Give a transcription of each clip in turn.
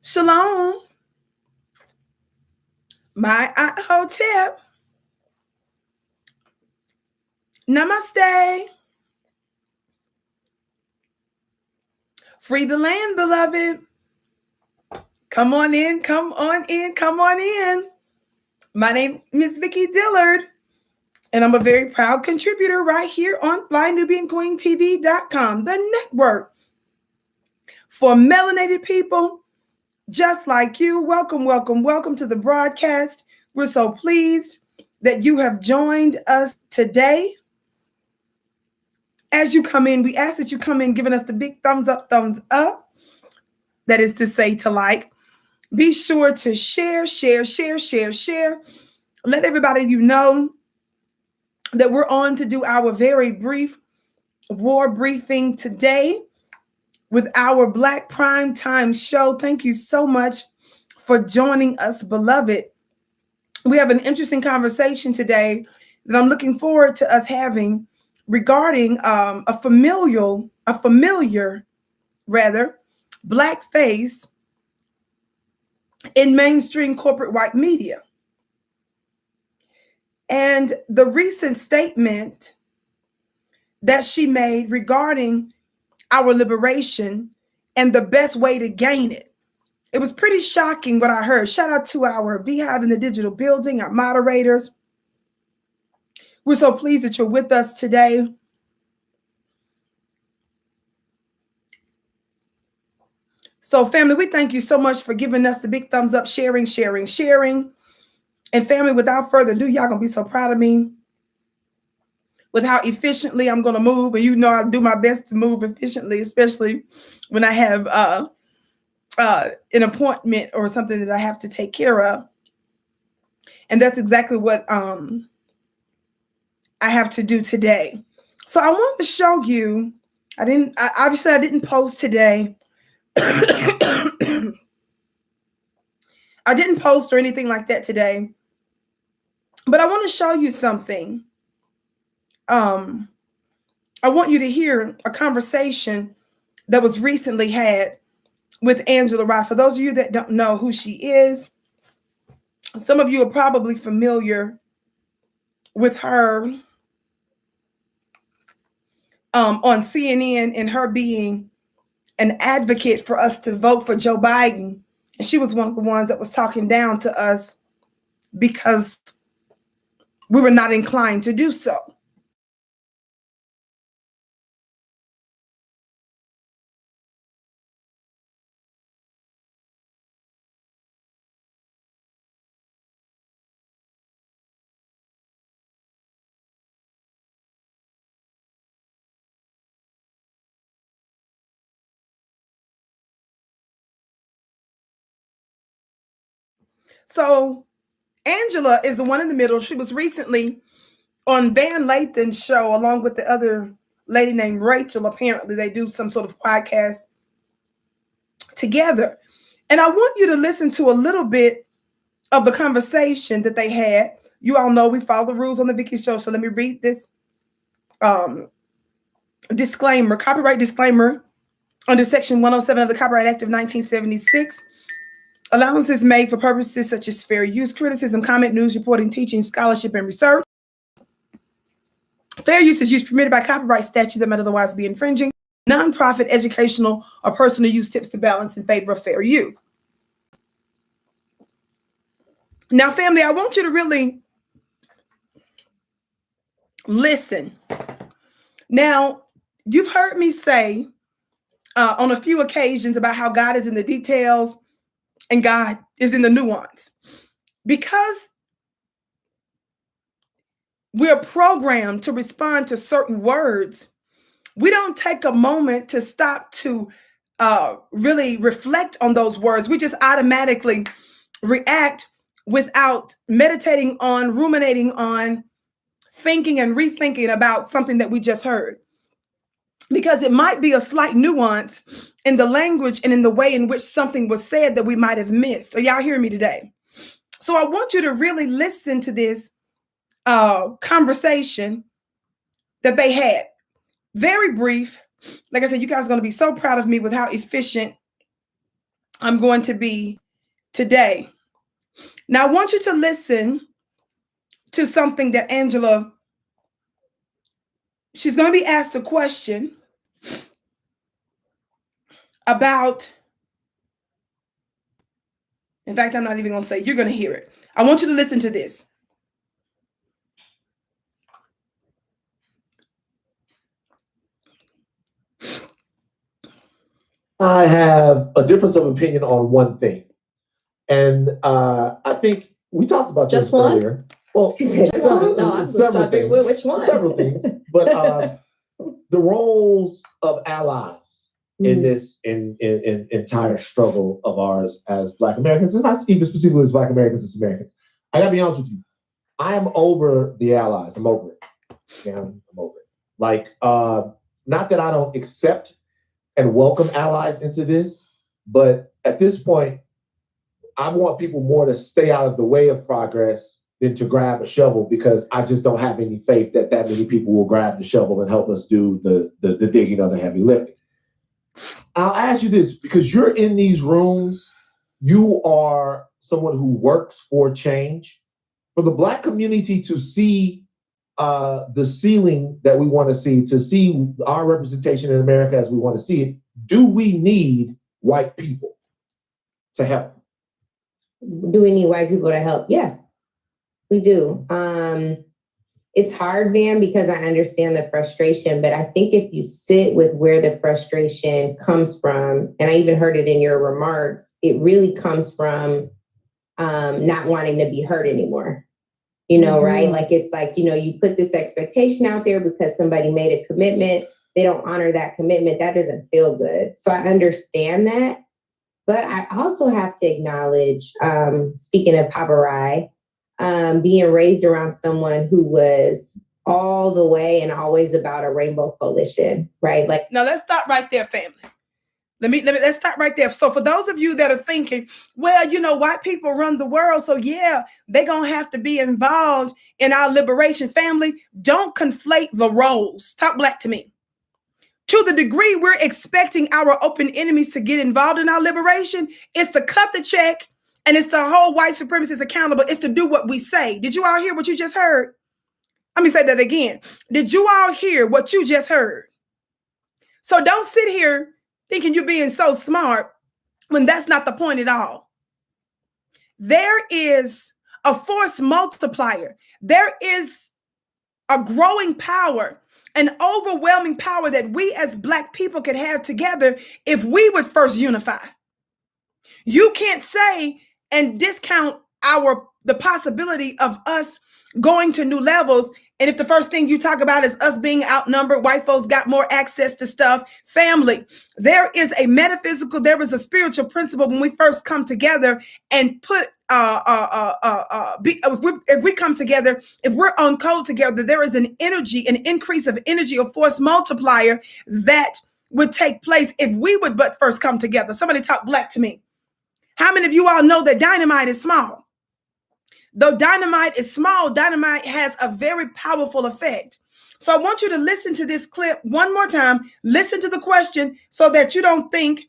Shalom. My Aunt Hotep. Namaste. Free the land, beloved. Come on in, come on in, come on in. My name is Vicki Dillard, and I'm a very proud contributor right here on FlyNubianQueenTV.com, the network for melanated people just like you. Welcome, welcome, welcome to the broadcast. We're so pleased that you have joined us today. As you come in, we ask that you come in giving us the big thumbs up, thumbs up. That is to say, to like. Be sure to share. Let everybody you know that we're on to do our very brief war briefing today with our Black Prime Time show. Thank you so much for joining us, beloved. We have an interesting conversation today that I'm looking forward to us having regarding a familiar Black face in mainstream corporate white media. And the recent statement that she made regarding our liberation and the best way to gain it. It was pretty shocking what I heard. Shout out to our Beehive in the Digital Building, our moderators. We're so pleased that you're with us today. So family, we thank you so much for giving us the big thumbs up, sharing. And family, without further ado, y'all gonna be so proud of me with how efficiently I'm gonna move. And you know I do my best to move efficiently, especially when I have an appointment or something that I have to take care of. And that's exactly what I have to do today. So I want to show you, I didn't post today. I didn't post or anything like that today, but I want to show you something. I want you to hear a conversation that was recently had with Angela Rye. For those of you that don't know who she is, some of you are probably familiar with her on CNN and her being an advocate for us to vote for Joe Biden. And she was one of the ones that was talking down to us because we were not inclined to do so. So Angela is the one in the middle. She was recently on Van Lathan's show along with the other lady named Rachel. Apparently they do some sort of podcast together. And I want you to listen to a little bit of the conversation that they had. You all know we follow the rules on the Vicki Show. So let me read this disclaimer, copyright disclaimer under Section 107 of the Copyright Act of 1976. Allowances made for purposes such as fair use, criticism, comment, news, reporting, teaching, scholarship, and research. Fair use is use permitted by copyright statute that might otherwise be infringing. Nonprofit, educational, or personal use tips to balance in favor of fair use. Now, family, I want you to really listen. Now, you've heard me say on a few occasions about how God is in the details and God is in the nuance. Because we're programmed to respond to certain words, we don't take a moment to stop to really reflect on those words. We just automatically react without meditating on, ruminating on, thinking and rethinking about something that we just heard. Because it might be a slight nuance in the language and in the way in which something was said that we might have missed. Are y'all hearing me today? So I want you to really listen to this conversation that they had. Very brief. Like I said, you guys are going to be so proud of me with how efficient I'm going to be today. Now, I want you to listen to something that Angela, she's going to be asked a question about, in fact, I'm not even going to say, you're going to hear it. I want you to listen to this. I have a difference of opinion on one thing. And I think we talked about this earlier. Well, several things. But the roles of allies in this entire struggle of ours as Black Americans, and not even specifically as Black Americans, as Americans. I gotta be honest with you. I am over the allies. I'm over it. Yeah, I'm over it. Like, not that I don't accept and welcome allies into this, but at this point, I want people more to stay out of the way of progress than to grab a shovel, because I just don't have any faith that many people will grab the shovel and help us do the digging or the heavy lifting. I'll ask you this, because you're in these rooms, you are someone who works for change. For the Black community to see the ceiling that we want to see our representation in America as we want to see it, do we need white people to help? Do we need white people to help? Yes, we do. It's hard, Van, because I understand the frustration, but I think if you sit with where the frustration comes from, and I even heard it in your remarks, it really comes from not wanting to be heard anymore. You know, right? Like, it's like, you know, you put this expectation out there because somebody made a commitment. They don't honor that commitment. That doesn't feel good. So I understand that. But I also have to acknowledge, speaking of Papa Rye, being raised around someone who was all the way and always about a rainbow coalition, right? Like, now let's stop right there, family. Let's stop right there. So for those of you that are thinking, well, you know, white people run the world, so yeah, they're going to have to be involved in our liberation. Family, don't conflate the roles. Talk Black to me. To the degree we're expecting our open enemies to get involved in our liberation, it's to cut the check and it's to hold white supremacists accountable. It's to do what we say. Did you all hear what you just heard? Let me say that again. Did you all hear what you just heard? So don't sit here thinking you're being so smart when that's not the point at all. There is a force multiplier. There is a growing power, an overwhelming power that we as Black people could have together if we would first unify. You can't say and discount the possibility of us going to new levels. And if the first thing you talk about is us being outnumbered, white folks got more access to stuff, family, there is a metaphysical, there is a spiritual principle when we first come together and put, if we come together, if we're on code together, there is an energy, an increase of energy, a force multiplier that would take place if we would but first come together. Somebody talk Black to me. How many of you all know that dynamite is small? Though dynamite is small, dynamite has a very powerful effect. So I want you to listen to this clip one more time. Listen to the question so that you don't think,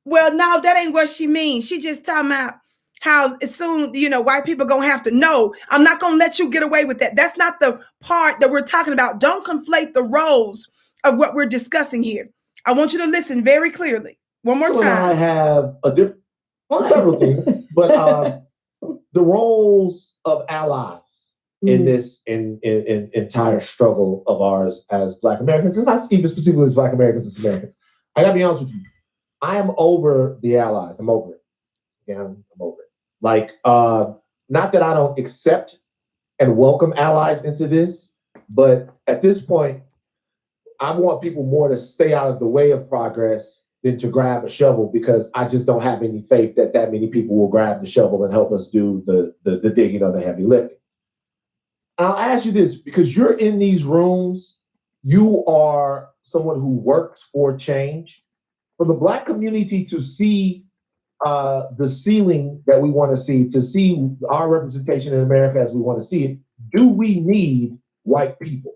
well, no, that ain't what she means. She just talking about how soon, you know, white people gonna have to know. I'm not gonna let you get away with that. That's not the part that we're talking about. Don't conflate the roles of what we're discussing here. I want you to listen very clearly. One more time. I have several things, but the roles of allies in this entire struggle of ours as Black Americans, and not even specifically as Black Americans, as Americans. I gotta be honest with you. I am over the allies. I'm over it. Yeah, I'm over it. Like, not that I don't accept and welcome allies into this, but at this point, I want people more to stay out of the way of progress than to grab a shovel, because I just don't have any faith that many people will grab the shovel and help us do the digging or the heavy lifting. I'll ask you this, because you're in these rooms, you are someone who works for change. For the Black community to see the ceiling that we want to see our representation in America as we want to see it, do we need white people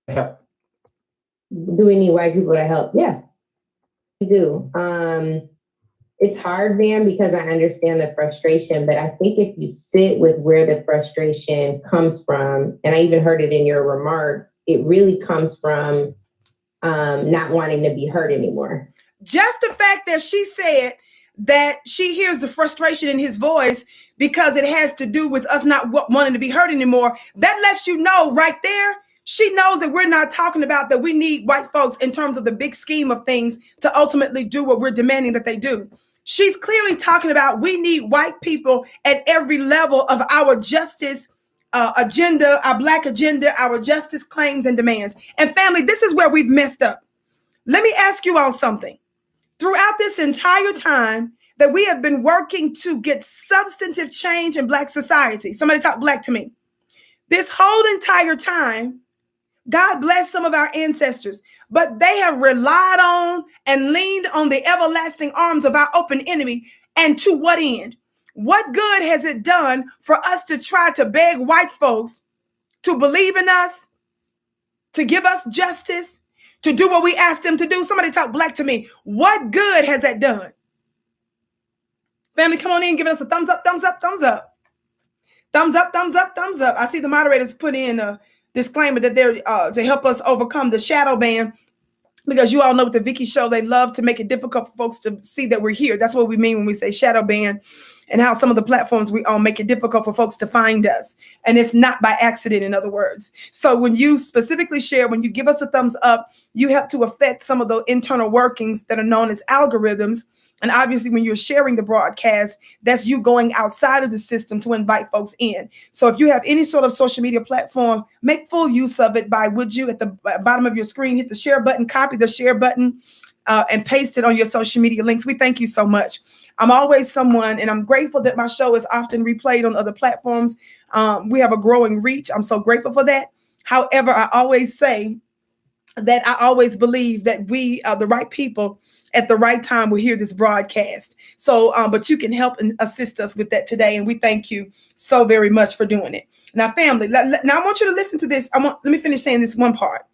to help? Do we need white people to help? Yes, we do. It's hard, Van, because I understand the frustration, but I think if you sit with where the frustration comes from, and I even heard it in your remarks, it really comes from not wanting to be heard anymore. Just the fact that she said that she hears the frustration in his voice because it has to do with us not wanting to be heard anymore, that lets you know right there, she knows that we're not talking about that we need white folks in terms of the big scheme of things to ultimately do what we're demanding that they do. She's clearly talking about we need white people at every level of our justice agenda, our Black agenda, our justice claims and demands. And family, this is where we've messed up. Let me ask you all something. Throughout this entire time that we have been working to get substantive change in Black society, somebody talk Black to me. This whole entire time, God bless some of our ancestors, but they have relied on and leaned on the everlasting arms of our open enemy. And to what end? What good has it done for us to try to beg white folks to believe in us, to give us justice, to do what we asked them to do? Somebody talk Black to me. What good has that done? Family, come on in, give us a thumbs up, thumbs up, thumbs up. Thumbs up, thumbs up, thumbs up. I see the moderators put in a disclaimer that they're to help us overcome the shadow ban, because you all know with the Vicki show, they love to make it difficult for folks to see that we're here. That's what we mean when we say shadow ban, and how some of the platforms we own make it difficult for folks to find us. And it's not by accident, in other words. So when you specifically share, when you give us a thumbs up, you help to affect some of the internal workings that are known as algorithms. And obviously, when you're sharing the broadcast, that's you going outside of the system to invite folks in. So if you have any sort of social media platform, make full use of it by, would you, at the bottom of your screen, hit the share button, copy the share button, and paste it on your social media links. We thank you so much. I'm always someone, and I'm grateful that my show is often replayed on other platforms. We have a growing reach. I'm so grateful for that. However, I always say that I always believe that we are the right people at the right time will hear this broadcast. So, but you can help and assist us with that today. And we thank you so very much for doing it. Now, family, now I want you to listen to this. Let me finish saying this one part.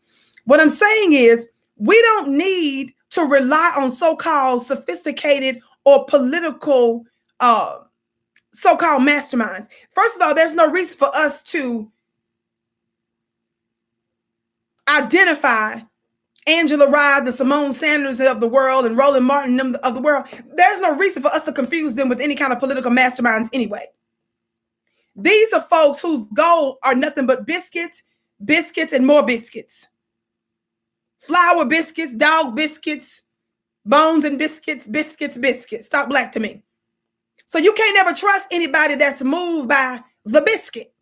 What I'm saying is we don't need to rely on so-called sophisticated or political so-called masterminds. First of all, there's no reason for us to identify Angela Rye, the Simone Sanders of the world, and Roland Martin of the world. There's no reason for us to confuse them with any kind of political masterminds anyway. These are folks whose goal are nothing but biscuits, biscuits, and more biscuits. Flour biscuits, dog biscuits, bones and biscuits, biscuits, biscuits. Talk Black to me. So you can't ever trust anybody that's moved by the biscuit.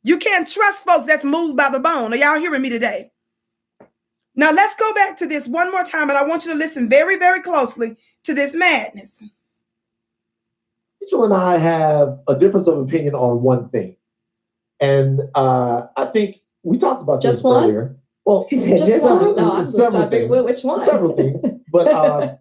You can't trust folks that's moved by the bone. Are y'all hearing me today? Now, let's go back to this one more time, and I want you to listen very, very closely to this madness. Angela and I have a difference of opinion on one thing. And I think we talked about this earlier. Well, several things. Which one? Several things. But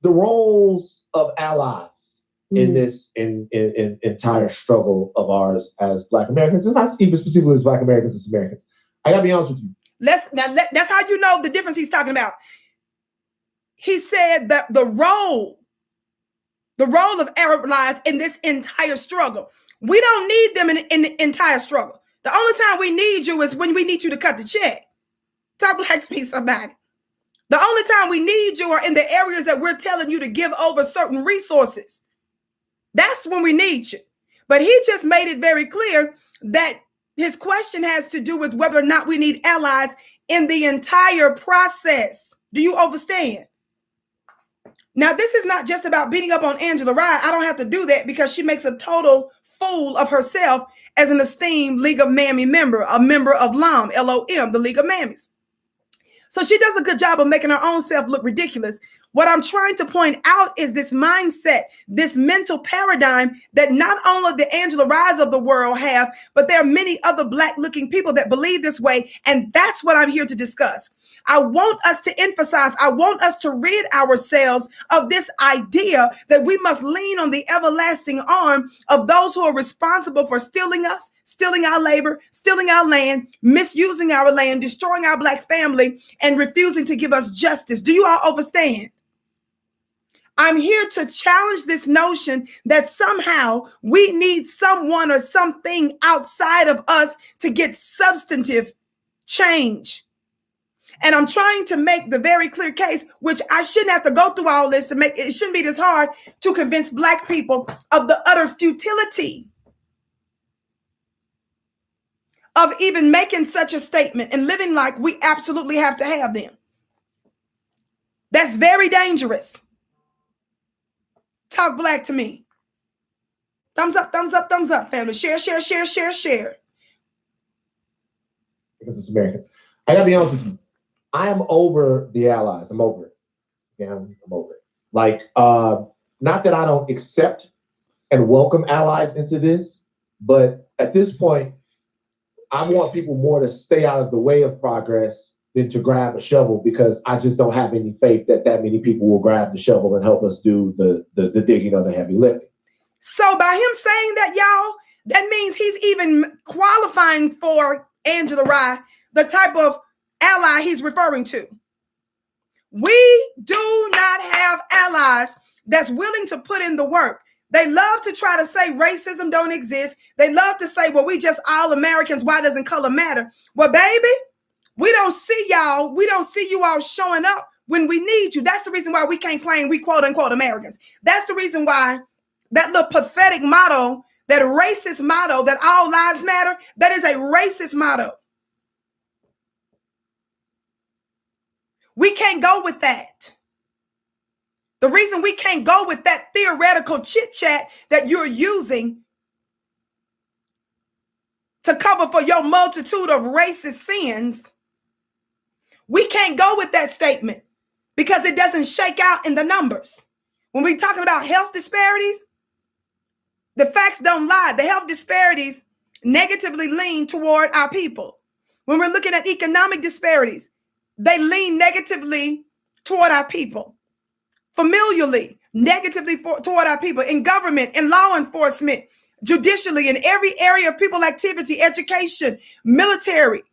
the roles of allies in this entire struggle of ours as Black Americans, and not even specifically as Black Americans, as Americans. I gotta be honest with you. That's how you know the difference he's talking about. He said that the role of Arab allies in this entire struggle, we don't need them in the entire struggle. The only time we need you is when we need you to cut the check. Talk Black to me, somebody. The only time we need you are in the areas that we're telling you to give over certain resources. That's when we need you. But he just made it very clear that his question has to do with whether or not we need allies in the entire process. Do you understand? Now, this is not just about beating up on Angela Rye. I don't have to do that because she makes a total fool of herself as an esteemed League of Mammy member, a member of LOM, L-O-M, the League of Mammies. So she does a good job of making her own self look ridiculous. What I'm trying to point out is this mindset, this mental paradigm that not only the Angela Ryes of the world have, but there are many other Black-looking people that believe this way. And that's what I'm here to discuss. I want us to emphasize, I want us to rid ourselves of this idea that we must lean on the everlasting arm of those who are responsible for stealing us, stealing our labor, stealing our land, misusing our land, destroying our Black family, and refusing to give us justice. Do you all understand? I'm here to challenge this notion that somehow we need someone or something outside of us to get substantive change. And I'm trying to make the very clear case, which I shouldn't have to go through all this to make it shouldn't be this hard to convince Black people of the utter futility of even making such a statement and living like we absolutely have to have them. That's very dangerous. Talk Black to me. Thumbs up, thumbs up, thumbs up, family. Share, share, share, share, share. Because it's Americans. I gotta be honest with you. I am over the allies. I'm over it. Yeah, I'm over it. Like, not that I don't accept and welcome allies into this, but at this point, I want people more to stay out of the way of progress than to grab a shovel, because I just don't have any faith that many people will grab the shovel and help us do the digging or the heavy lifting. So by him saying that, y'all, that means he's even qualifying for Angela Rye, the type of ally he's referring to. We do not have allies that's willing to put in the work. They love to try to say racism don't exist. They love to say, well, we just all Americans. Why doesn't color matter? Well, baby, we don't see y'all. We don't see you all showing up when we need you. That's the reason why we can't claim we quote unquote Americans. That's the reason why that little pathetic motto, that racist motto that all lives matter, that is a racist motto. We can't go with that. The reason we can't go with that theoretical chit chat that you're using to cover for your multitude of racist sins, we can't go with that statement because it doesn't shake out in the numbers. When we're talking about health disparities, the facts don't lie. The health disparities negatively lean toward our people. When we're looking at economic disparities, they lean negatively toward our people. Familially, negatively toward our people. In government, in law enforcement, judicially, in every area of people activity, education, military,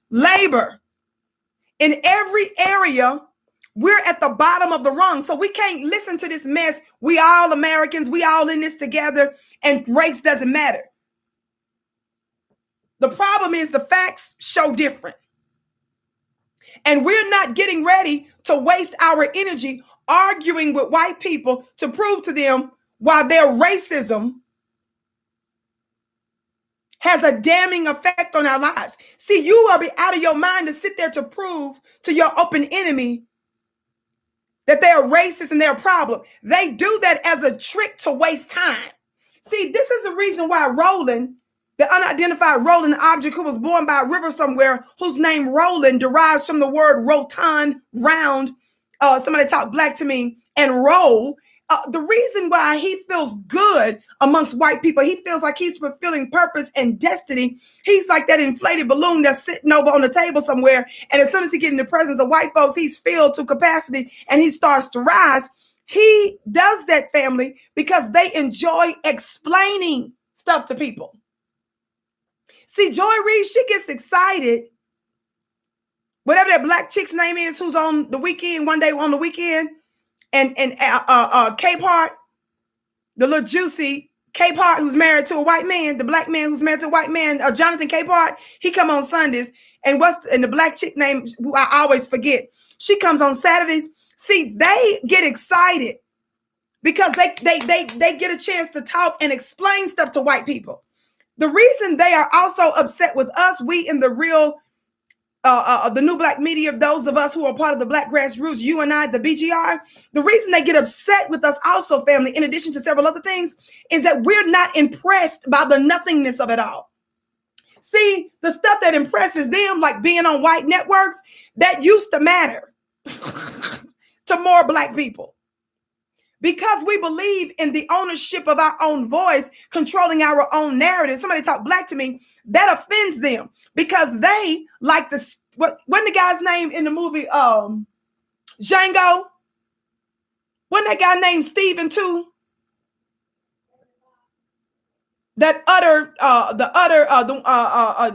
labor. In every area, we're at the bottom of the rung. So we can't listen to this mess. We all Americans, we all in this together, and race doesn't matter. The problem is the facts show different. And we're not getting ready to waste our energy arguing with white people to prove to them why their racism has a damning effect on our lives. See, you will be out of your mind to sit there to prove to your open enemy that they're racist and they're a problem. They do that as a trick to waste time. See, this is the reason why Roland, the unidentified Roland object who was born by a river somewhere, whose name Roland derives from the word rotund, round, somebody talk Black to me, and roll. The reason why he feels good amongst white people, he feels like he's fulfilling purpose and destiny. He's like that inflated balloon that's sitting over on the table somewhere. And as soon as he gets in the presence of white folks, he's filled to capacity and he starts to rise. He does that, family, because they enjoy explaining stuff to people. See, Joy Reid, she gets excited. Whatever that Black chick's name is, who's on the weekend, one day on the weekend, and Capehart, the little juicy Capehart who's married to a white man, the Black man who's married to a white man, Jonathan Capehart, he come on Sundays. And the Black chick name, who I always forget, she comes on Saturdays. See, they get excited because they get a chance to talk and explain stuff to white people. The reason they are also upset with us, we in the real, the new Black media, those of us who are part of the Black grassroots, you and I, the BGR, the reason they get upset with us also, family, in addition to several other things, is that we're not impressed by the nothingness of it all. See, the stuff that impresses them, like being on white networks, that used to matter to more Black people. Because we believe in the ownership of our own voice, controlling our own narrative. Somebody talk Black to me, that offends them because they like this. Wasn't the guy's name in the movie Django? Wasn't that guy named Steven too? That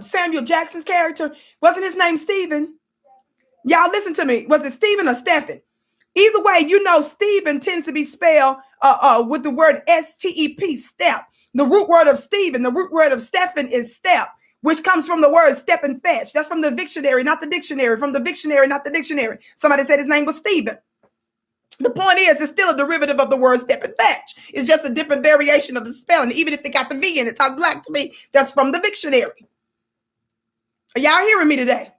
Samuel Jackson's character, wasn't his name Steven? Y'all listen to me. Was it Steven or Stephen? Either way, you know Stephen tends to be spelled with the word S-T-E-P, step. The root word of Stephen, the root word of Stephen is step, which comes from the word step and fetch. That's from the dictionary, not the dictionary. From the dictionary, not the dictionary. Somebody said his name was Stephen. The point is, it's still a derivative of the word step and fetch. It's just a different variation of the spelling. Even if they got the V in it, talk black to me, that's from the dictionary. Are y'all hearing me today?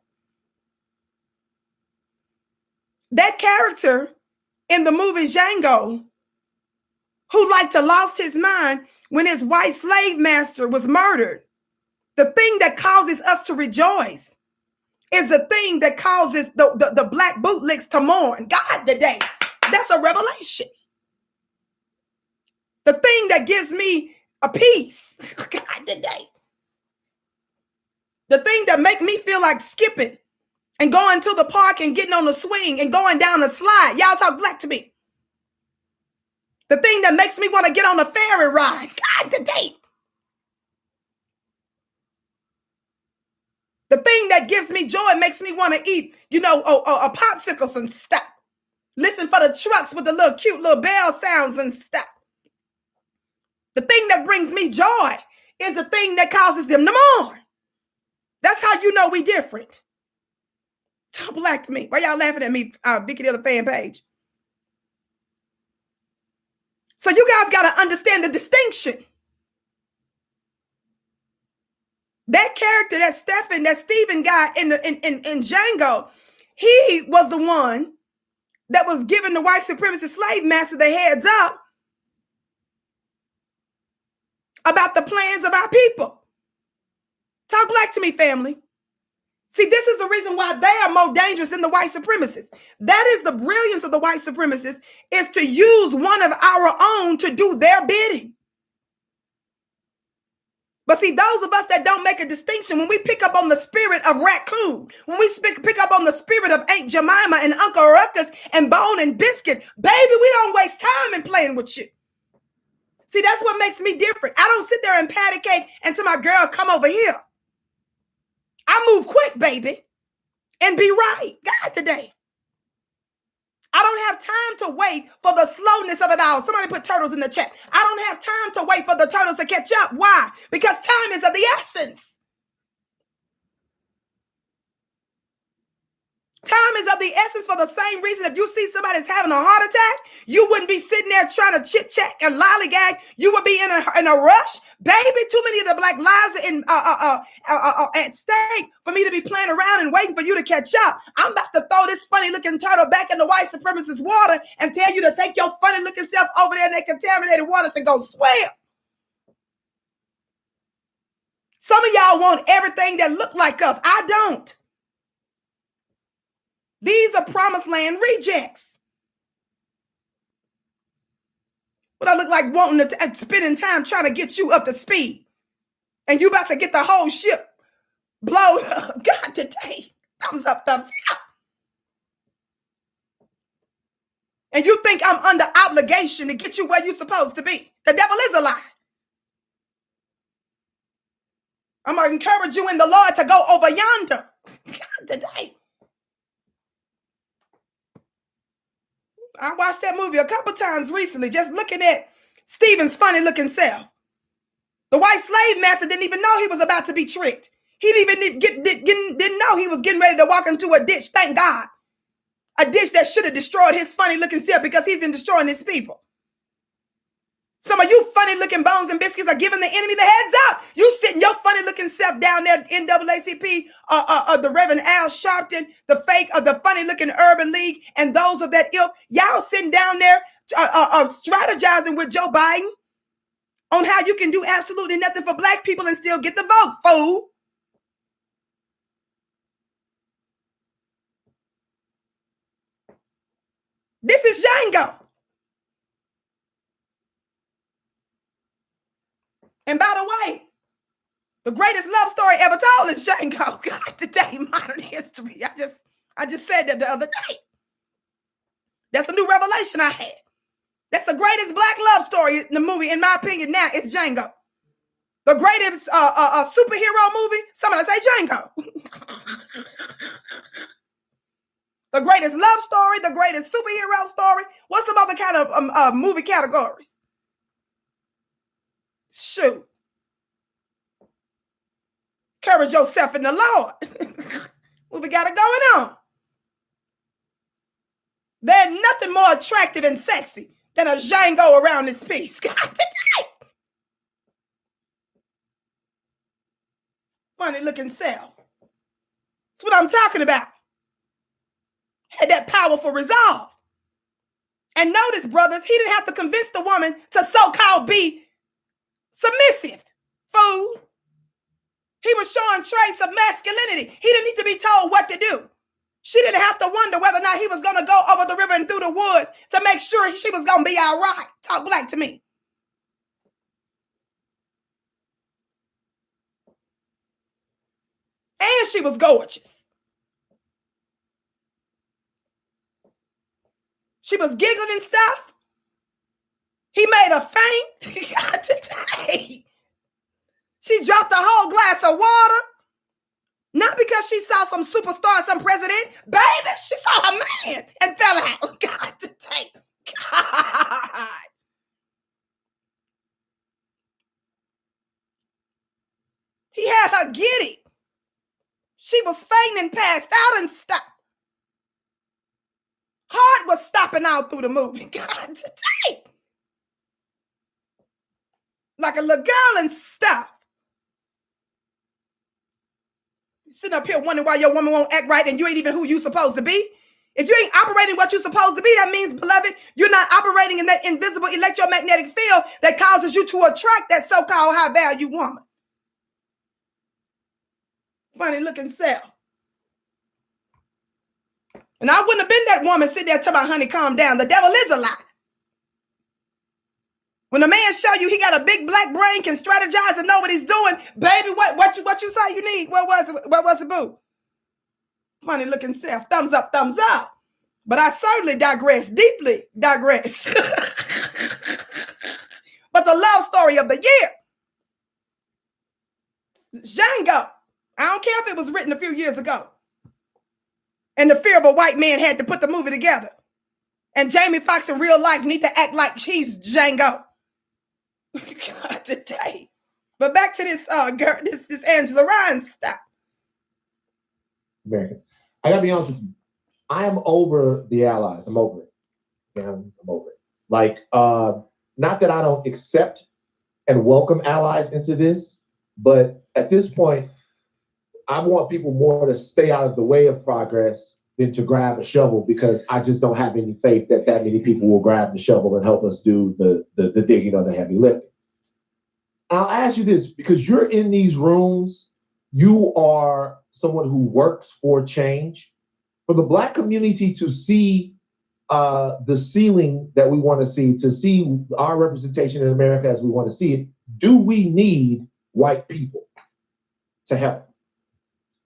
That character in the movie Django, who like to lost his mind when his white slave master was murdered, the thing that causes us to rejoice is the thing that causes the black bootlicks to mourn. God, today, that's a revelation. The thing that gives me a peace, God, today. The thing that make me feel like skipping and going to the park and getting on the swing and going down the slide. Y'all talk black to me. The thing that makes me want to get on a ferry ride. God, today. The thing that gives me joy makes me want to eat, a popsicles and stuff. Listen for the trucks with the little cute little bell sounds and stuff. The thing that brings me joy is the thing that causes them to mourn. That's how you know we different. Talk black to me. Why y'all laughing at me, Vicki Dillard fan page? So you guys got to understand the distinction. That character, that Stephen guy in Django, he was the one that was giving the white supremacist slave master the heads up about the plans of our people. Talk black to me, family. See, this is the reason why they are more dangerous than the white supremacists. That is the brilliance of the white supremacists, is to use one of our own to do their bidding. But see, those of us that don't make a distinction, when we pick up on the spirit of Raccoon, when we pick up on the spirit of Aunt Jemima and Uncle Ruckus and Bone and Biscuit, baby, we don't waste time in playing with you. See, that's what makes me different. I don't sit there and patty cake and tell my girl, come over here. I move quick, baby, and be right. God, today. I don't have time to wait for the slowness of it all. Somebody put turtles in the chat. I don't have time to wait for the turtles to catch up. Why? Because time is of the essence. Time is of the essence for the same reason. If you see somebody's having a heart attack, you wouldn't be sitting there trying to chit-chat and lollygag. You would be in a rush. Baby, too many of the black lives are at stake for me to be playing around and waiting for you to catch up. I'm about to throw this funny-looking turtle back in the white supremacist water and tell you to take your funny-looking self over there in that contaminated waters and go swim. Some of y'all want everything that look like us. I don't. These are promised land rejects. What I look like wanting to spending time trying to get you up to speed. And you about to get the whole ship blown up. God, today. Thumbs up, thumbs up. And you think I'm under obligation to get you where you're supposed to be. The devil is a lie. I'm going to encourage you in the Lord to go over yonder. God, today. I watched that movie a couple times recently, just looking at Stephen's funny looking self. The white slave master didn't even know he was about to be tricked. He didn't know he was getting ready to walk into a ditch, thank God. A ditch that should have destroyed his funny looking self because he's been destroying his people. Some of you funny looking bones and biscuits are giving the enemy the heads up. You sitting your funny looking self down there, NAACP, the Reverend Al Sharpton, the funny looking Urban League, and those of that ilk. Y'all sitting down there strategizing with Joe Biden on how you can do absolutely nothing for black people and still get the vote, fool. This is Django. And by the way, the greatest love story ever told is Django. God, today, modern history. I just said that the other day. That's a new revelation I had. That's the greatest black love story in the movie, in my opinion. Now it's Django. The greatest superhero movie. Somebody say Django. The greatest love story, the greatest superhero story. What's some other kind of movie categories? Shoot. Encourage yourself in the Lord. What we got it going on? There's nothing more attractive and sexy than a Django around this piece. God, today. Funny looking self. That's what I'm talking about. Had that powerful resolve. And notice, brothers, he didn't have to convince the woman to so-called be submissive. Fool. He was showing traits of masculinity. He didn't need to be told what to do. She didn't have to wonder whether or not he was going to go over the river and through the woods to make sure she was going to be all right. Talk black to me. And she was gorgeous. She was giggling and stuff. He made her faint. God, today. She dropped a whole glass of water. Not because she saw some superstar, some president. Baby, she saw a man and fell out. God, today. God. He had her giddy. She was fainting and passed out and stuff. Heart was stopping out through the movie. God, today. Like a little girl and stuff. Sitting up here wondering why your woman won't act right and you ain't even who you supposed to be. If you ain't operating what you're supposed to be, that means, beloved, you're not operating in that invisible electromagnetic field that causes you to attract that so-called high-value woman. Funny looking self. And I wouldn't have been that woman sitting there telling my honey, calm down. The devil is a lie. When a man show you he got a big black brain, can strategize and know what he's doing, baby, what you say you need? What was it, boo? Funny looking self. Thumbs up, thumbs up. But I certainly digress, deeply digress. But the love story of the year, Django. I don't care if it was written a few years ago. And the fear of a white man had to put the movie together. And Jamie Foxx in real life need to act like he's Django. God, today. But back to this girl, this Angela Rye stuff. Americans. I gotta be honest with you. I am over the allies. I'm over it. Yeah, I'm over it. Like, not that I don't accept and welcome allies into this, but at this point, I want people more to stay out of the way of progress than to grab a shovel, because I just don't have any faith that many people will grab the shovel and help us do the digging or the heavy lifting. I'll ask you this, because you're in these rooms, you are someone who works for change. For the Black community to see the ceiling that we want to see our representation in America as we want to see it, do we need white people to help?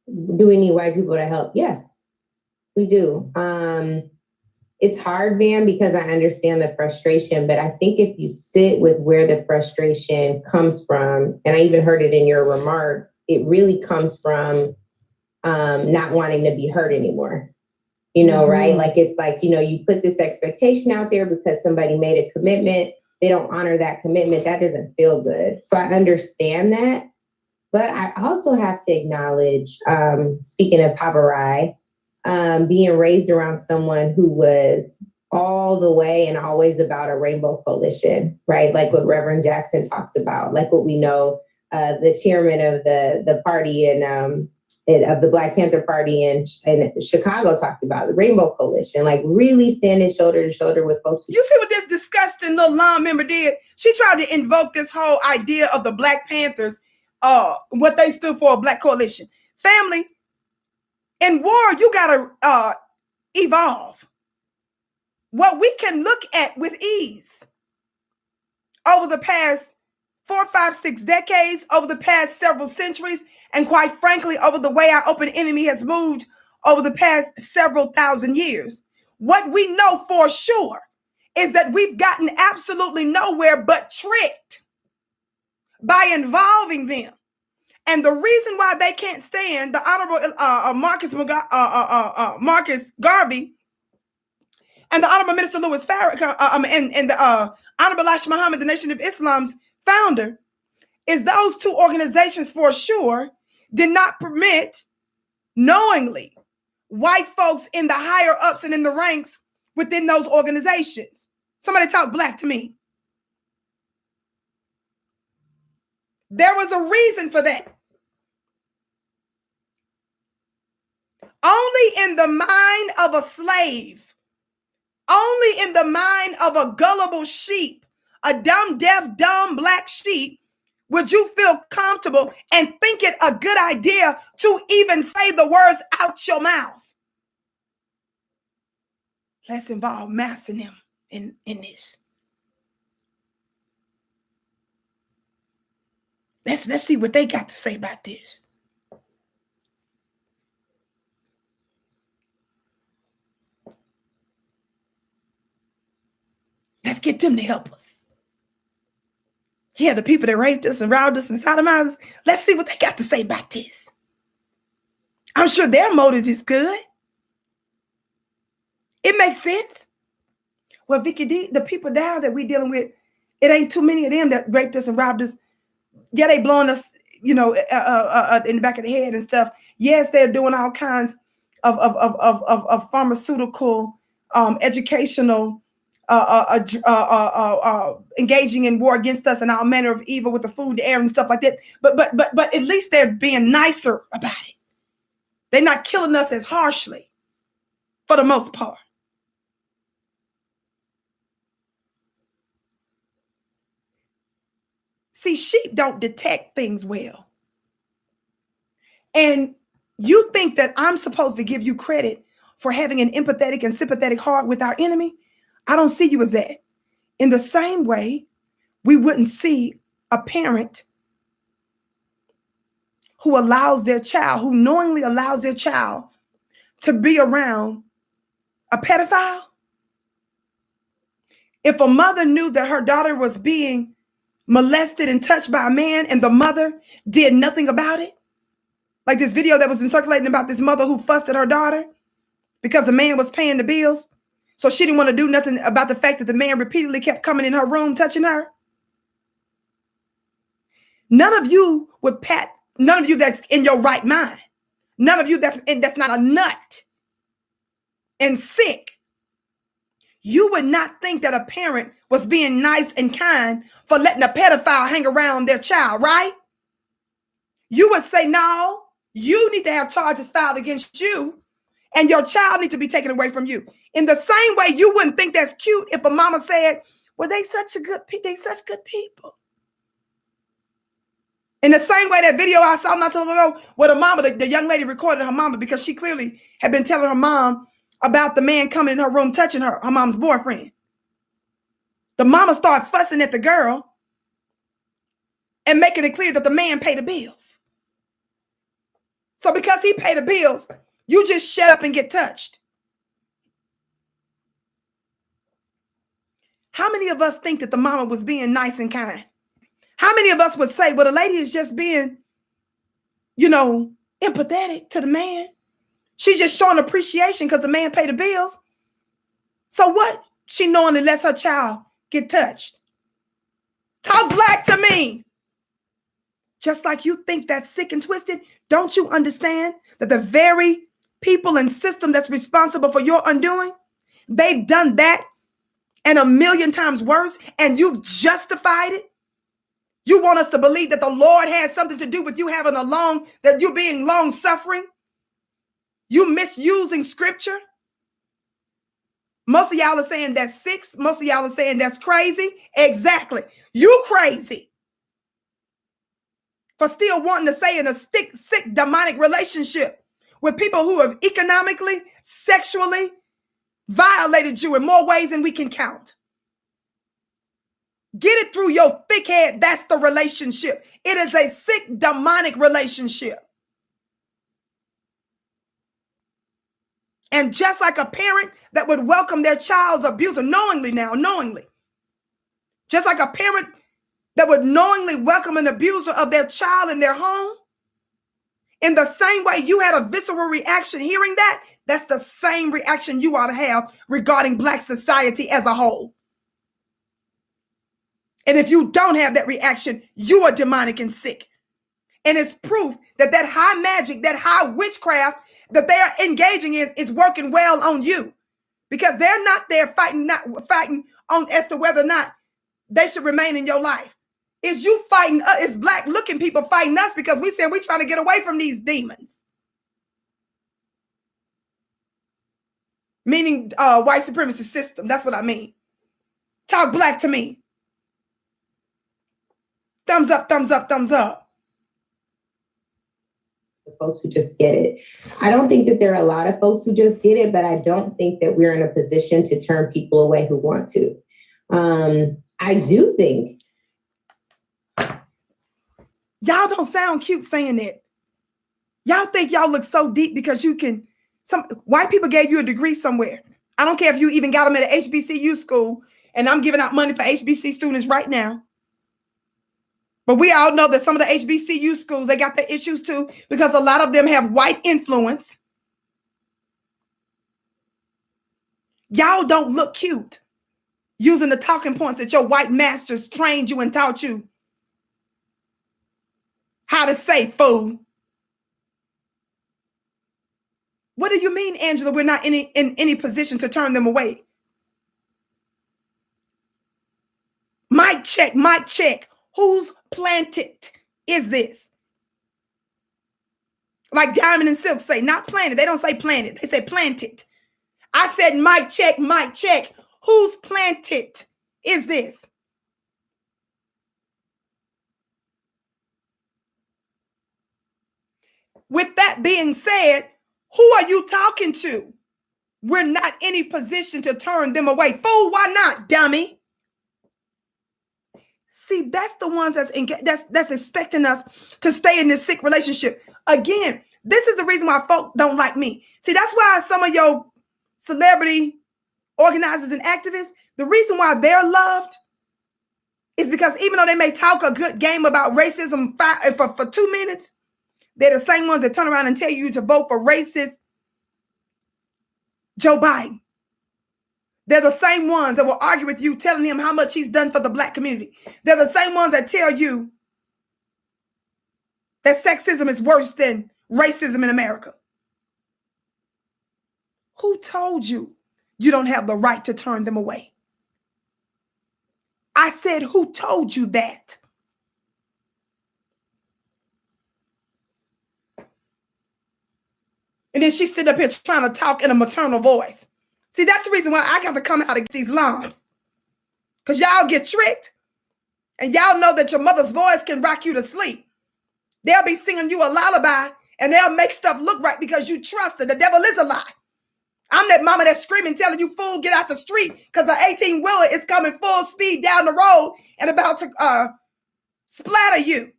Do we need white people to help? Yes, we do. It's hard, Van, because I understand the frustration, but I think if you sit with where the frustration comes from, and I even heard it in your remarks, it really comes from not wanting to be heard anymore. You know, right? Like, it's like, you know, you put this expectation out there because somebody made a commitment. They don't honor that commitment. That doesn't feel good. So I understand that. But I also have to acknowledge, speaking of Papa Rye, being raised around someone who was all the way and always about a rainbow coalition, right? Like what Reverend Jackson talks about, like what we know the chairman of the party and of the Black Panther Party in Chicago talked about, the Rainbow Coalition, like really standing shoulder to shoulder with folks. You see what this disgusting little lawn member did? She tried to invoke this whole idea of the Black Panthers, what they stood for, a Black coalition. Family, in war, you gotta evolve. What we can look at with ease over the past 4, 5, 6 decades, over the past several centuries, and quite frankly, over the way our open enemy has moved over the past several thousand years. What we know for sure is that we've gotten absolutely nowhere but tricked by involving them And the reason why they can't stand the Honorable Marcus Garvey and the Honorable Minister Louis Farrakhan and the Honorable Elijah Muhammad, the Nation of Islam's founder, is those two organizations for sure did not permit knowingly white folks in the higher ups and in the ranks within those organizations. Somebody talk black to me. There was a reason for that. Only in the mind of a slave, only in the mind of a gullible sheep, a dumb, deaf, dumb black sheep, would you feel comfortable and think it a good idea to even say the words out your mouth? Let's involve mass in them in this. Let's see what they got to say about this. Let's get them to help us. Yeah, the people that raped us and robbed us and sodomized us, let's see what they got to say about this. I'm sure their motive is good. It makes sense. Well, Vicki D, the people down that we dealing with, it ain't too many of them that raped us and robbed us. Yeah, they blowing us, in the back of the head and stuff. Yes, they're doing all kinds of pharmaceutical, educational, engaging in war against us and all manner of evil with the food, the air, and stuff like that. But at least they're being nicer about it. They're not killing us as harshly, for the most part. See, sheep don't detect things well. And you think that I'm supposed to give you credit for having an empathetic and sympathetic heart with our enemy? I don't see you as that. In the same way, we wouldn't see a parent who allows their child, who knowingly allows their child to be around a pedophile. If a mother knew that her daughter was being molested and touched by a man and the mother did nothing about it, like this video that was been circulating about this mother who fussed at her daughter because the man was paying the bills. So she didn't want to do nothing about the fact that the man repeatedly kept coming in her room, touching her. None of you would none of you that's in your right mind. None of you that's not a nut and sick. You would not think that a parent was being nice and kind for letting a pedophile hang around their child, right? You would say, no, you need to have charges filed against you and your child needs to be taken away from you. In the same way, you wouldn't think that's cute if a mama said, well, they such good people. In the same way, that video I saw not too long ago, where the mama, the young lady recorded her mama because she clearly had been telling her mom about the man coming in her room, touching her mom's boyfriend. The mama started fussing at the girl and making it clear that the man paid the bills. So because he paid the bills, you just shut up and get touched. How many of us think that the mama was being nice and kind? How many of us would say, well, the lady is just being, empathetic to the man. She's just showing appreciation because the man paid the bills. So what? She knowingly lets her child get touched. Talk black to me. Just like you think that's sick and twisted, don't you understand that the very people and system that's responsible for your undoing, they've done that and 1,000,000 times worse, and you've justified it? You want us to believe that the Lord has something to do with you having that you being long suffering? You misusing scripture? Most of y'all are saying that's sick. Most of y'all are saying that's crazy. Exactly. You crazy for still wanting to stay in a sick demonic relationship with people who have economically, sexually violated you in more ways than we can count. Get it through your thick head. That's the relationship. It is a sick demonic relationship. And just like a parent that would welcome their child's abuser knowingly, just like a parent that would knowingly welcome an abuser of their child in their home, In the same way you had a visceral reaction hearing that, that's the same reaction you ought to have regarding Black society as a whole. And if you don't have that reaction, you are demonic and sick. And it's proof that that high magic, that high witchcraft that they are engaging in is working well on you, because they're not there fighting on as to whether or not they should remain in your life. It's you fighting, it's Black looking people fighting us because we said we're trying to get away from these demons. Meaning white supremacy system. That's what I mean. Talk Black to me. Thumbs up, thumbs up, thumbs up. The folks who just get it. I don't think that there are a lot of folks who just get it, but I don't think that we're in a position to turn people away who want to. I do think. Y'all don't sound cute saying it. Y'all think y'all look so deep because you can. Some white people gave you a degree somewhere. I don't care if you even got them at an HBCU school, and I'm giving out money for HBC students right now. But we all know that some of the HBCU schools, they got their issues too, because a lot of them have white influence. Y'all don't look cute using the talking points that your white masters trained you and taught you how to say, fool. What do you mean, Angela, we're not in any position to turn them away? Mic check, mic check. Whose planet is this? Like Diamond and Silk say, not planet. They don't say planet. They say planted. I said mic check, mic check. Whose planet is this? With that being said, who are you talking to? We're not in any position to turn them away. Fool, why not, dummy? See, that's the ones that's expecting us to stay in this sick relationship. Again, this is the reason why folk don't like me. See, that's why some of your celebrity organizers and activists, the reason why they're loved is because even though they may talk a good game about racism for 2 minutes, they're the same ones that turn around and tell you to vote for racist Joe Biden. They're the same ones that will argue with you, telling him how much he's done for the Black community. They're the same ones that tell you that sexism is worse than racism in America. Who told you you don't have the right to turn them away? I said, who told you that? And then she sit up here trying to talk in a maternal voice. See, that's the reason why I got to come out and get these lumps. Because y'all get tricked. And y'all know that your mother's voice can rock you to sleep. They'll be singing you a lullaby and they'll make stuff look right because you trust it. The devil is a lie. I'm that mama that's screaming, telling you, fool, get out the street because the 18-wheeler is coming full speed down the road and about to splatter you.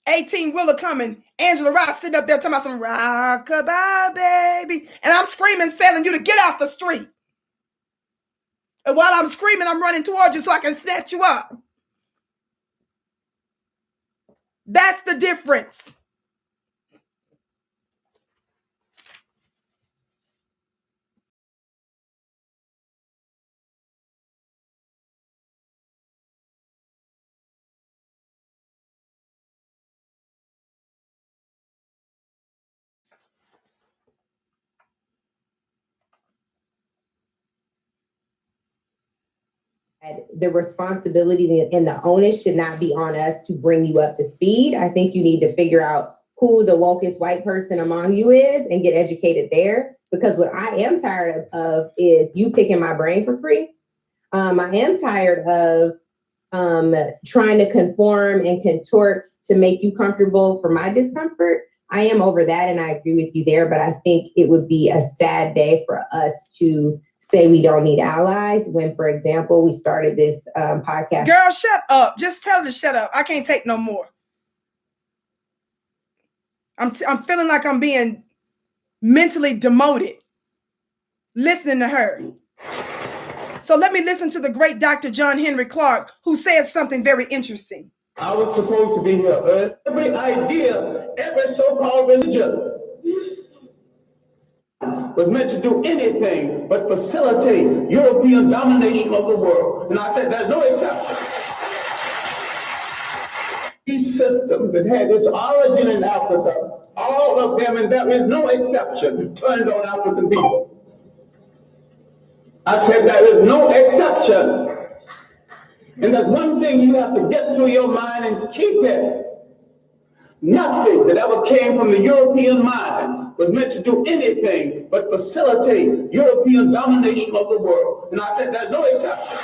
$18-wheeler coming. Angela Rye sitting up there talking about some rockabye, baby. And I'm screaming, telling you to get off the street. And while I'm screaming, I'm running towards you so I can snatch you up. That's the difference. The responsibility and the onus should not be on us to bring you up to speed. I think you need to figure out who the wokest white person among you is and get educated there. Because what I am tired of is you picking my brain for free. I am tired of trying to conform and contort to make you comfortable for my discomfort. I am over that, and I agree with you there. But I think it would be a sad day for us to say we don't need allies when, for example, we started this podcast. Girl, shut up. Just tell her to shut up. I can't take no more. I'm feeling like I'm being mentally demoted listening to her. So let me listen to the great Dr. John Henrik Clarke, who says something very interesting. I was supposed to be here. Every idea, every so-called religion was meant to do anything but facilitate European domination of the world. And I said, there's no exception. These systems that had its origin in Africa, all of them, and there is no exception, turned on African people. I said, there is no exception. And there's one thing you have to get through your mind and keep it. Nothing that ever came from the European mind was meant to do anything but facilitate European domination of the world. And I said, there's no exception.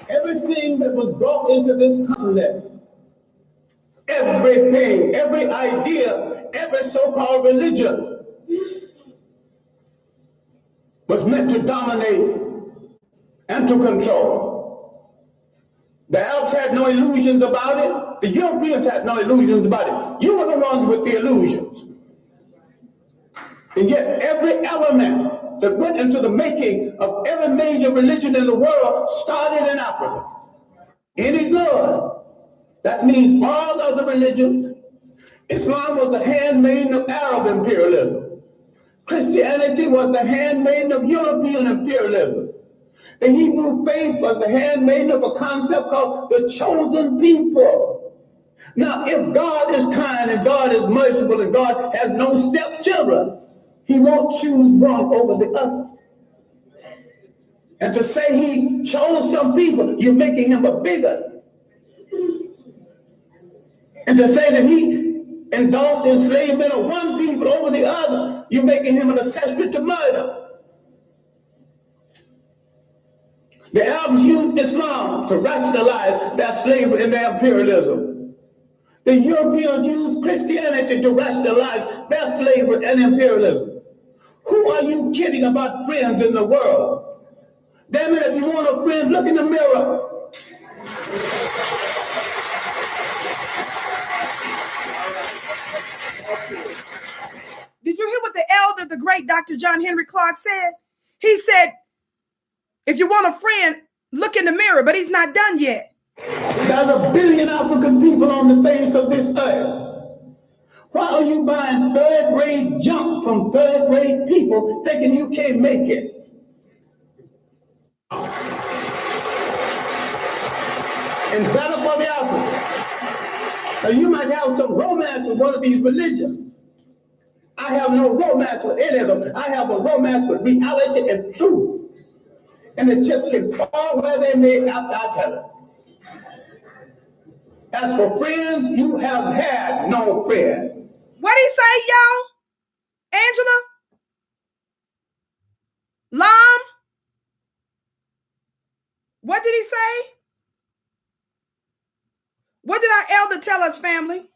Everything that was brought into this continent, everything, every idea, every so-called religion was meant to dominate and to control. The Arabs had no illusions about it. The Europeans had no illusions about it. You were the ones with the illusions. And yet every element that went into the making of every major religion in the world started in Africa. Any good, that means all other religions. Islam was the handmaiden of Arab imperialism. Christianity was the handmaiden of European imperialism. The Hebrew faith was the handmaiden of a concept called the chosen people. Now, if God is kind and God is merciful and God has no stepchildren, he won't choose one over the other. And to say he chose some people, you're making him a bigot. And to say that he endorsed enslavement of one people over the other, you're making him an accessory to murder. The Arabs used Islam to rationalize their slavery and their imperialism. The Europeans used Christianity to rationalize their slavery and imperialism. Who are you kidding about friends in the world? Damn it, if you want a friend, look in the mirror. Did you hear what the elder, the great Dr. John Henrik Clarke said? He said, if you want a friend, look in the mirror, but he's not done yet. There's 1 billion African people on the face of this earth. Why are you buying third-grade junk from third-grade people thinking you can't make it? And better for the African. So you might have some romance with one of these religions. I have no romance with any of them. I have a romance with reality and truth. And the chips can fall where they may after I tell it. As for friends, you have had no friends. What did he say, y'all? Angela? Lam? What did he say? What did our elder tell us, family?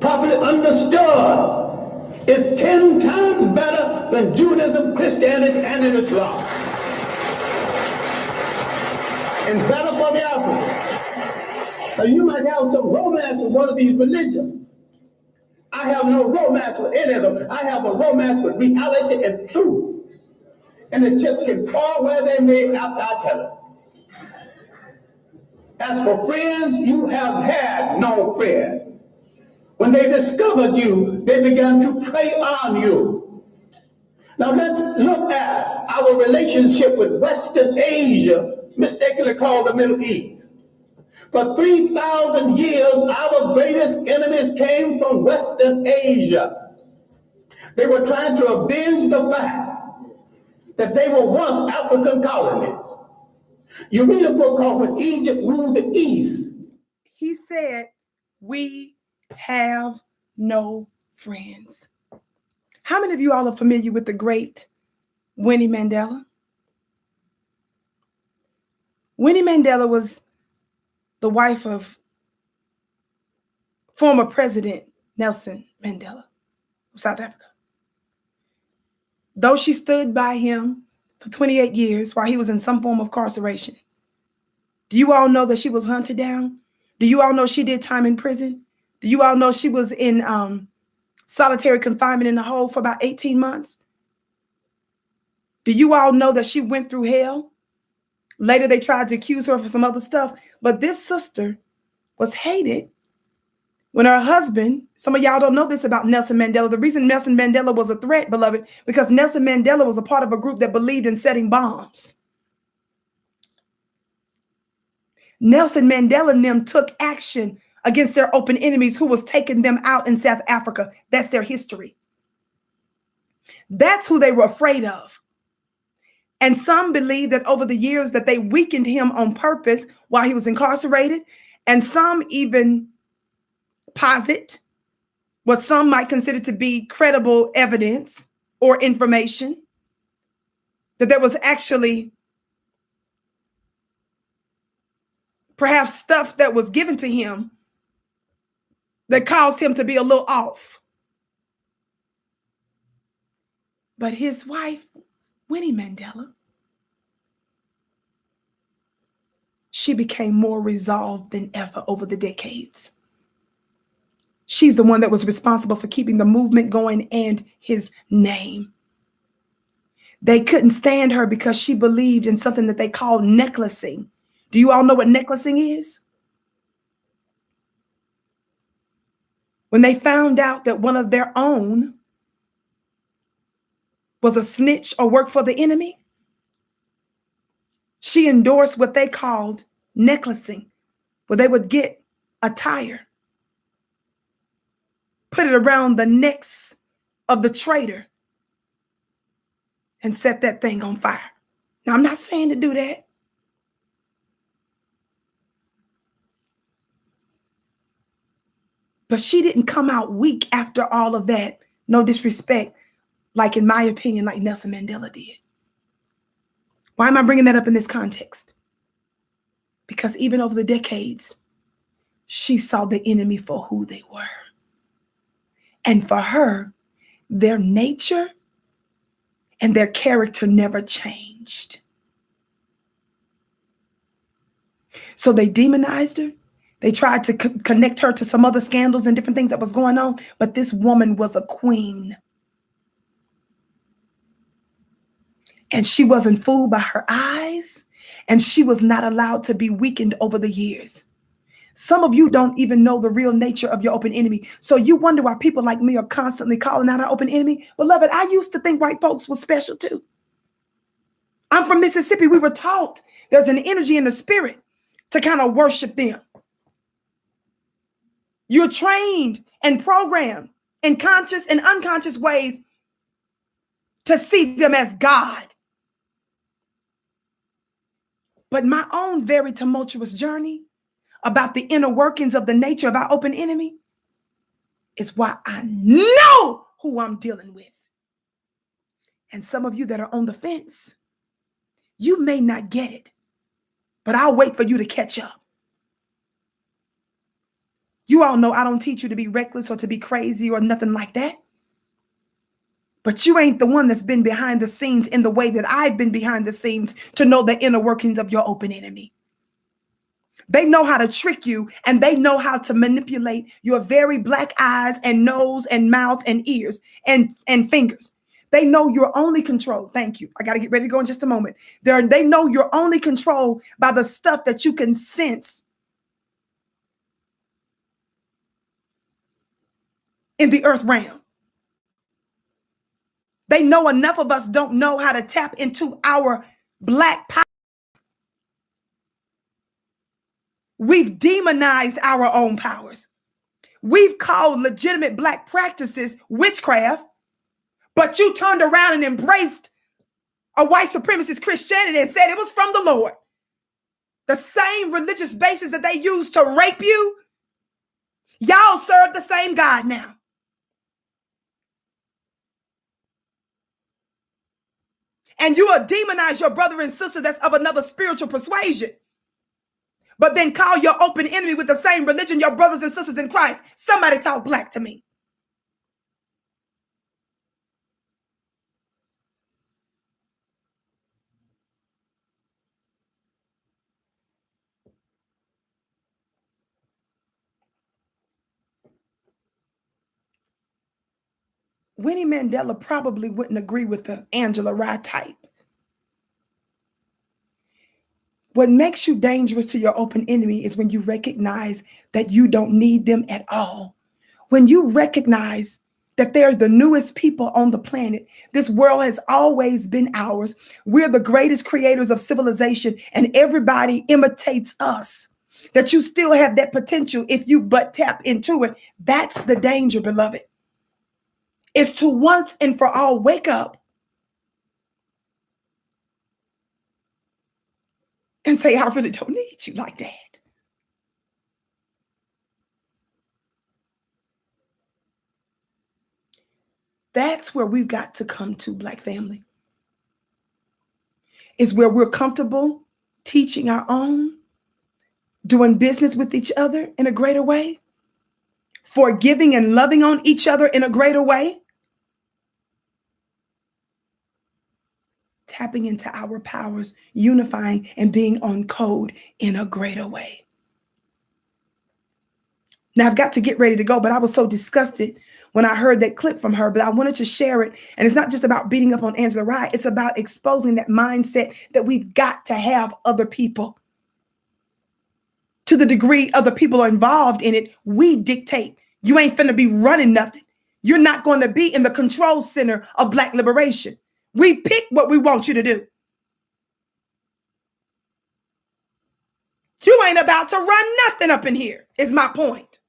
Properly understood is 10 times better than Judaism, Christianity, and in Islam. And better for the African. So you might have some romance with one of these religions. I have no romance with any of them. I have a romance with reality and truth. And the chips can fall where they may after I tell it. As for friends, you have had no friends. When they discovered you, they began to prey on you. Now let's look at our relationship with Western Asia, mistakenly called the Middle East. For 3,000 years, our greatest enemies came from Western Asia. They were trying to avenge the fact that they were once African colonies. You read a book called When Egypt Ruled the East. He said, we have no friends. How many of you all are familiar with the great Winnie Mandela? Winnie Mandela was the wife of former President Nelson Mandela of South Africa. Though she stood by him for 28 years while he was in some form of incarceration, do you all know that she was hunted down? Do you all know she did time in prison? Do you all know she was in solitary confinement in the hole for about 18 months? Do you all know that she went through hell? Later, they tried to accuse her for some other stuff. But this sister was hated when her husband, some of y'all don't know this about Nelson Mandela. The reason Nelson Mandela was a threat, beloved, because Nelson Mandela was a part of a group that believed in setting bombs. Nelson Mandela and them took action against their open enemies who was taking them out in South Africa. That's their history. That's who they were afraid of. And some believe that over the years that they weakened him on purpose while he was incarcerated. And some even posit what some might consider to be credible evidence or information that there was actually perhaps stuff that was given to him that caused him to be a little off. But his wife, Winnie Mandela, she became more resolved than ever over the decades. She's the one that was responsible for keeping the movement going and his name. They couldn't stand her because she believed in something that they call necklacing. Do you all know what necklacing is? When they found out that one of their own was a snitch or worked for the enemy, she endorsed what they called necklacing, where they would get a tire, put it around the necks of the traitor, and set that thing on fire. Now, I'm not saying to do that. But she didn't come out weak after all of that. No disrespect, like in my opinion, like Nelson Mandela did. Why am I bringing that up in this context? Because even over the decades, she saw the enemy for who they were. And for her, their nature and their character never changed. So they demonized her. They tried to connect her to some other scandals and different things that was going on. But this woman was a queen. And she wasn't fooled by her eyes. And she was not allowed to be weakened over the years. Some of you don't even know the real nature of your open enemy. So you wonder why people like me are constantly calling out our open enemy. Beloved, I used to think white folks were special too. I'm from Mississippi. We were taught there's an energy in the spirit to kind of worship them. You're trained and programmed in conscious and unconscious ways to see them as God. But my own very tumultuous journey about the inner workings of the nature of our open enemy is why I know who I'm dealing with. And some of you that are on the fence, you may not get it, but I'll wait for you to catch up. You all know I don't teach you to be reckless or to be crazy or nothing like that. But you ain't the one that's been behind the scenes in the way that I've been behind the scenes to know the inner workings of your open enemy. They know how to trick you, and they know how to manipulate your very black eyes and nose and mouth and ears and fingers. They know you're only controlled. Thank you. I got to get ready to go in just a moment. They know you're only controlled by the stuff that you can sense in the earth realm. They know enough of us don't know how to tap into our black power. We've demonized our own powers. We've called legitimate black practices witchcraft, but you turned around and embraced a white supremacist Christianity and said it was from the Lord. The same religious basis that they used to rape you, y'all serve the same God now. And you will demonize your brother and sister that's of another spiritual persuasion, but then call your open enemy with the same religion your brothers and sisters in Christ. Somebody talk black to me. Winnie Mandela probably wouldn't agree with the Angela Rye type. What makes you dangerous to your open enemy is when you recognize that you don't need them at all. When you recognize that they're the newest people on the planet. This world has always been ours. We're the greatest creators of civilization, and everybody imitates us. That you still have that potential if you but tap into it. That's the danger, beloved. Is to once and for all wake up and say, I really don't need you like that. That's where we've got to come to, Black family. Is where we're comfortable teaching our own, doing business with each other in a greater way, forgiving and loving on each other in a greater way, tapping into our powers, unifying and being on code in a greater way. Now, I've got to get ready to go, but I was so disgusted when I heard that clip from her, but I wanted to share it. And it's not just about beating up on Angela Rye. It's about exposing that mindset that we've got to have other people. To the degree other people are involved in it, we dictate. You ain't finna be running nothing. You're not going to be in the control center of Black liberation. We pick what we want you to do. You ain't about to run nothing up in here, is my point.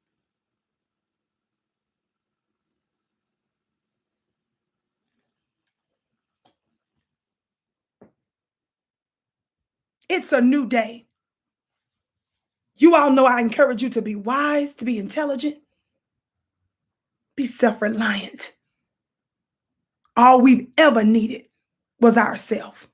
It's a new day. You all know I encourage you to be wise, to be intelligent, be self-reliant. All we've ever needed was ourselves.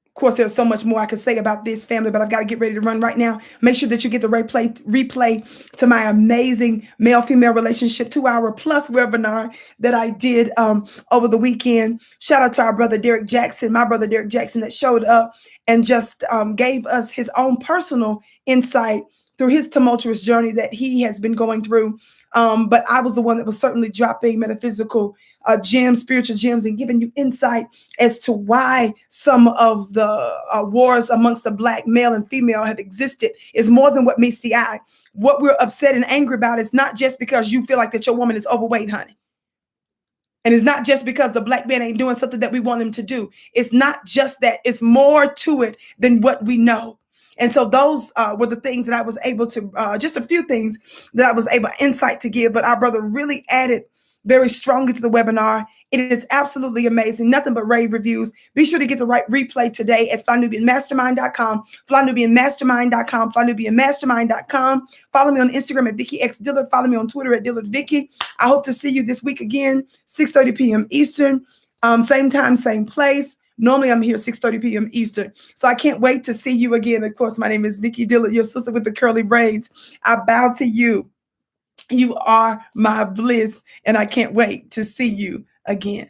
Of course, there's so much more I could say about this family, but I've got to get ready to run right now. Make sure that you get the replay to my amazing male-female relationship 2-hour plus webinar that I did over the weekend. Shout out to our brother Derek Jackson, my brother Derek Jackson, that showed up and just gave us his own personal insight through his tumultuous journey that he has been going through. But I was the one that was certainly dropping metaphysical gems, spiritual gems, and giving you insight as to why some of the wars amongst the Black male and female have existed is more than what meets the eye. What we're upset and angry about is not just because you feel like that your woman is overweight, honey. And it's not just because the Black man ain't doing something that we want him to do. It's not just that. It's more to it than what we know. And so those were the things that I was able to, just a few things that I was able insight to give, but our brother really added very strongly to the webinar. It is absolutely amazing. Nothing but rave reviews. Be sure to get the right replay today at flynubianmastermind.com, flynubianmastermind.com, flynubianmastermind.com. Follow me on Instagram at Vicki X Dillard. Follow me on Twitter at Dillard Vicki. I hope to see you this week again, 6:30 p.m. Eastern, same time, same place. Normally I'm here 6:30 p.m. Eastern. So I can't wait to see you again. Of course, my name is Vicki Dillard, your sister with the curly braids. I bow to you. You are my bliss, and I can't wait to see you again.